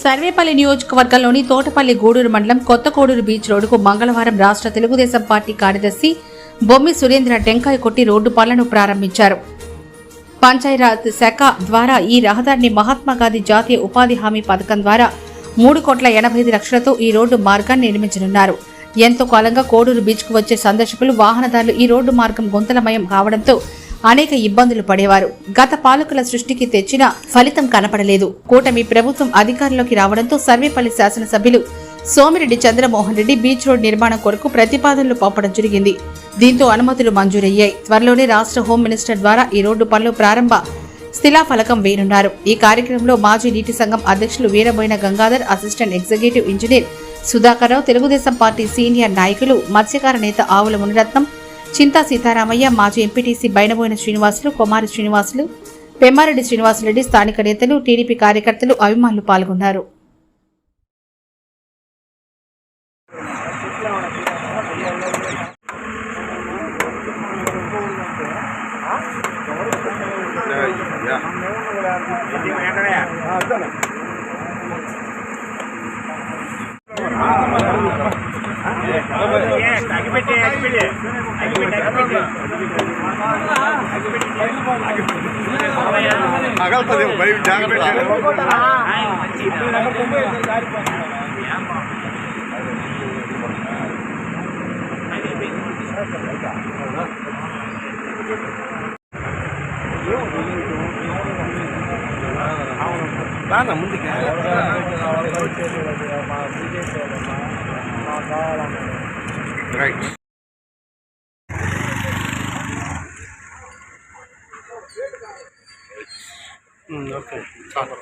సర్వేపల్లి నియోజకవర్గంలోని తోటపల్లి గూడూరు మండలం కొత్త కోడూరు బీచ్ రోడ్డుకు మంగళవారం రాష్ట్ర తెలుగుదేశం పార్టీ కార్యదర్శి బొమ్మి సురేంద్ర టెంకాయ కొట్టి రోడ్డు పనులను ప్రారంభించారు. పంచాయరాజ్ శాఖ ద్వారా ఈ రహదారిని మహాత్మాగాంధీ జాతీయ ఉపాధి హామీ పథకం ద్వారా 3,85,00,000లతో ఈ రోడ్డు మార్గాన్ని నిర్మించనున్నారు. ఎంతో కాలంగా కోడూరు బీచ్కు వచ్చే సందర్శకులు, వాహనదారులు ఈ రోడ్డు మార్గం గుంతలమయం కావడంతో అనేక ఇబ్బందులు పడేవారు. గత పాలకుల సృష్టికి తెచ్చిన ఫలితం కనపడలేదు. కూటమి ప్రభుత్వం అధికారంలోకి రావడంతో సర్వేపల్లి శాసనసభ్యులు సోమిరెడ్డి చంద్రమోహన్ రెడ్డి బీచ్ రోడ్ నిర్మాణం కొరకు ప్రతిపాదనలు పంపడం జరిగింది. దీంతో అనుమతులు మంజూరయ్యాయి. త్వరలోనే రాష్ట్ర హోం మినిస్టర్ ద్వారా ఈ రోడ్డు పనులు ప్రారంభ శిలాఫలకం వేయనున్నారు. ఈ కార్యక్రమంలో మాజీ నీటి సంఘం అధ్యక్షులు Veeraboina Gangadhar, assistant executive engineer Sudhakar Rao, Telugu Desam party senior నాయకులు మత్స్యకార నేత ఆవుల మునిరత్నం, చింతా సీతారామయ్య, మాజీ ఎంపీటీసీ బైనబోయిన శ్రీనివాసులు, కొమారి శ్రీనివాసులు, పెమ్మారెడ్డి శ్రీనివాసులరెడ్డి, స్థానిక నేతలు, టీడీపీ కార్యకర్తలు, అభిమానులు పాల్గొన్నారు. ముందుగా రైట్ ఓకే చాలా